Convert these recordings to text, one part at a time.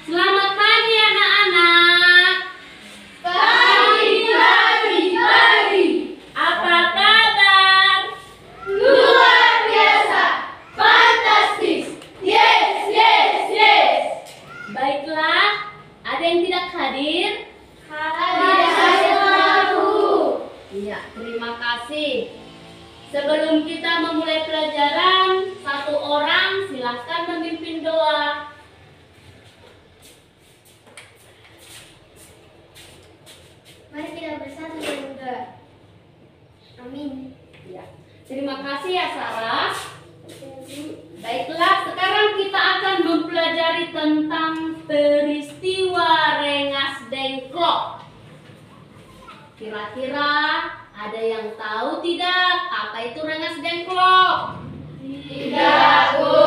Selamat pagi anak-anak. Pagi. Apa kabar? Luar biasa. Fantastis. Yes. Baiklah, ada yang tidak hadir? Hadir aku. Iya, terima kasih. Sebelum kita memulai pelajaran, satu orang silahkan memimpin doa. Mari kita bersatu dan berdoa. Amin. Ya. Terima kasih ya Sarah. Baiklah, sekarang kita akan mempelajari tentang peristiwa Rengas Dengklok. Kira-kira ada yang tahu tidak apa itu Rengas Dengklok? Tidak, Bu.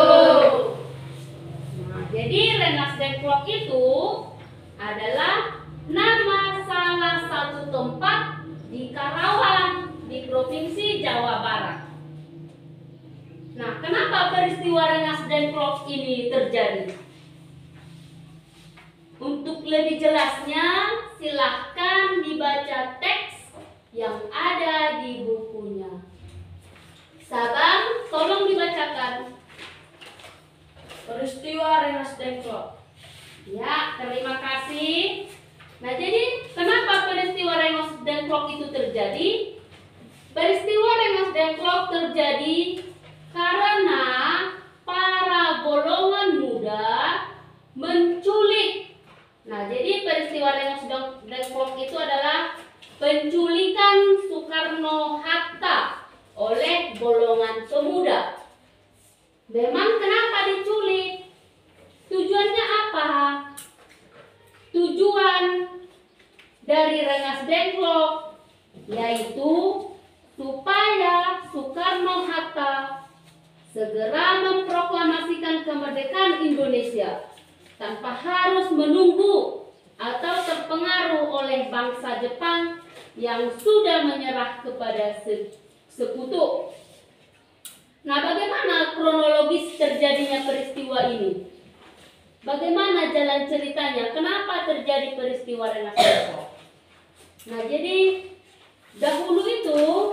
Nah, jadi Rengas Dengklok itu adalah nama salah satu tempat di Karawang di Provinsi Jawa Barat. Nah, kenapa peristiwa Rengas Dengklok ini terjadi? Untuk lebih jelasnya, silahkan dibaca teks yang ada di bukunya. Sabang, tolong dibacakan. Peristiwa Rengas Dengklok. Ya, terima kasih. Nah, jadi kenapa peristiwa Rengas Dengklok itu terjadi? Peristiwa Rengas Dengklok terjadi karena para golongan muda menculik. Nah, jadi peristiwa Rengas Dengklok itu adalah penculikan Soekarno-Hatta oleh golongan pemuda. Memang kenapa diculik? Tujuannya apa? Tujuan dari Rengas Dengklok yaitu supaya Soekarno-Hatta segera memproklamasikan kemerdekaan Indonesia tanpa harus menunggu atau terpengaruh oleh bangsa Jepang yang sudah menyerah kepada sekutu. Nah, bagaimana kronologis terjadinya peristiwa ini? Bagaimana jalan ceritanya? Kenapa terjadi peristiwa Rengas Dengklok? Nah, jadi dahulu itu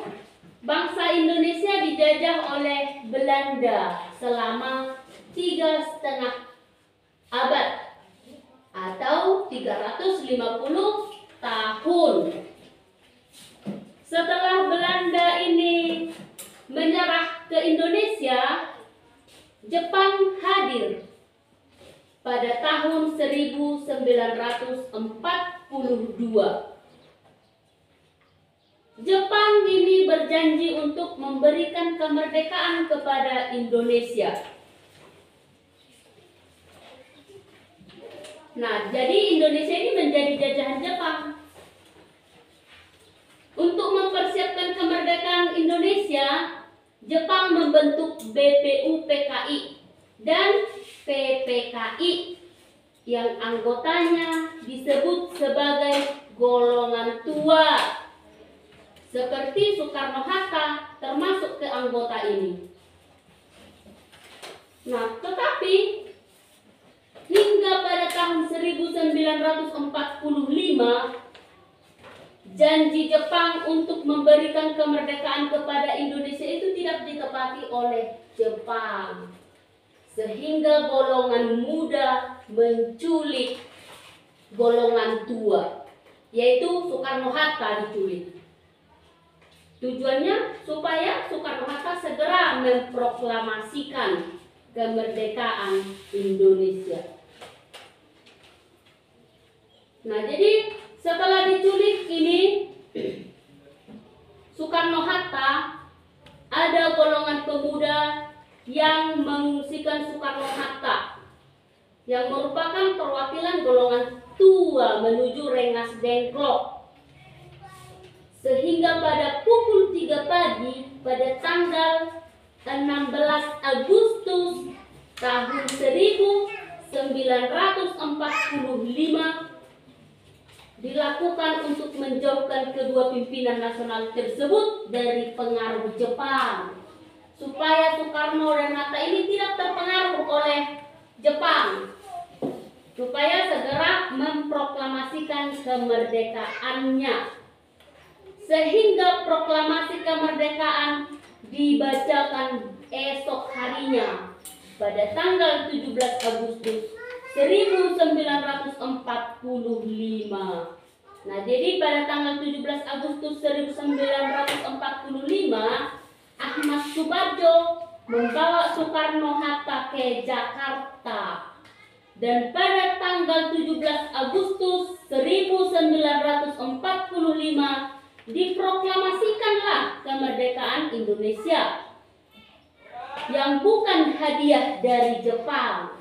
bangsa Indonesia dijajah oleh Belanda selama 3,5 abad atau 350 tahun. Setelah Belanda ini menyerah ke Indonesia, Jepang hadir pada tahun 1942. Jepang ini berjanji untuk memberikan kemerdekaan kepada Indonesia. Nah, jadi Indonesia ini menjadi jajahan Jepang. Untuk mempersiapkan kemerdekaan Indonesia, Jepang membentuk BPUPKI dan PPKI yang anggotanya disebut sebagai golongan tua. Seperti Soekarno-Hatta termasuk ke anggota ini. Nah, tetapi hingga pada tahun 1945 janji Jepang untuk memberikan kemerdekaan kepada Indonesia itu tidak ditepati oleh Jepang. Sehingga golongan muda menculik golongan tua, yaitu Soekarno-Hatta diculik. Tujuannya supaya Soekarno-Hatta segera memproklamasikan kemerdekaan Indonesia. Nah, jadi setelah diculik ini, Soekarno-Hatta, ada golongan pemuda yang mengungsikan Soekarno-Hatta, yang merupakan perwakilan golongan tua menuju Rengas Dengklok. Sehingga pada pukul 3 pagi pada tanggal 16 Agustus tahun 1945 dilakukan untuk menjauhkan kedua pimpinan nasional tersebut dari pengaruh Jepang, supaya Soekarno dan Hatta ini tidak terpengaruh oleh Jepang. supaya segera memproklamasikan kemerdekaannya. Sehingga proklamasi kemerdekaan dibacakan esok harinya pada tanggal 17 Agustus 1945. Nah, jadi pada tanggal 17 Agustus 1945, Ahmad Subarjo membawa Soekarno-Hatta ke Jakarta. Dan pada tanggal 17 Agustus 1945 diproklamasikanlah kemerdekaan Indonesia yang bukan hadiah dari Jepang.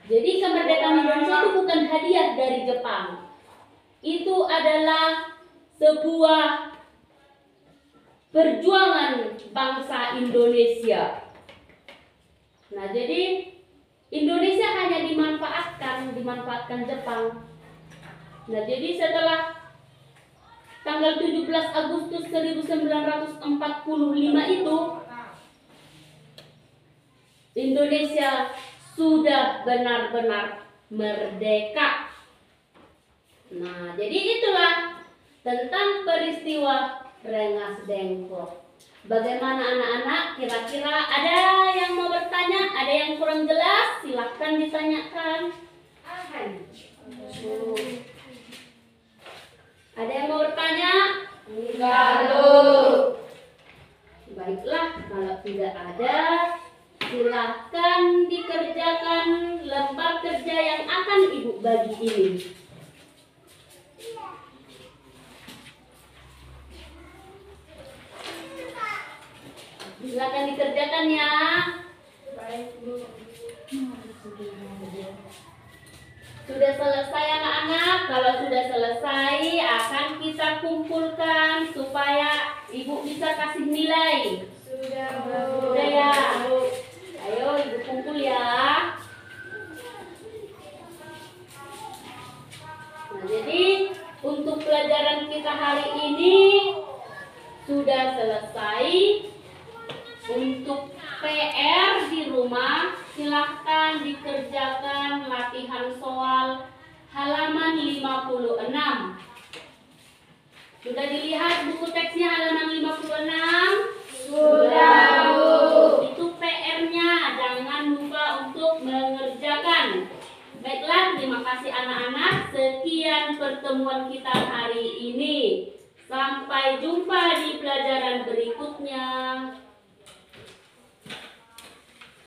Jadi kemerdekaan Indonesia itu bukan hadiah dari Jepang. Itu adalah sebuah perjuangan bangsa Indonesia. Nah, jadi Indonesia hanya dimanfaatkan Jepang. Nah, jadi setelah tanggal 17 Agustus 1945 itu Indonesia sudah benar-benar merdeka. Nah, jadi itulah tentang peristiwa Rengas Dengklok. Bagaimana anak-anak? Kira-kira ada yang mau bertanya? Ada yang kurang jelas? Silahkan ditanyakan. Ada yang mau bertanya? Enggak. Baiklah, kalau tidak ada, silahkan dikerjakan lembar kerja yang akan Ibu bagi ini. Silahkan dikerjakan ya. Sudah selesai anak-anak? Kalau sudah selesai akan kita kumpulkan supaya Ibu bisa kasih nilai. Sudah ya. Ayo Ibu kumpul ya. Nah, jadi untuk pelajaran kita hari ini sudah selesai. Untuk PR di rumah silahkan dikerjakan latihan soal halaman 56. Sudah dilihat buku teksnya halaman 56? Sudah, Bu. Itu PR-nya, jangan lupa untuk mengerjakan. Baiklah, terima kasih anak-anak. Sekian pertemuan kita hari ini. Sampai jumpa di pelajaran berikutnya.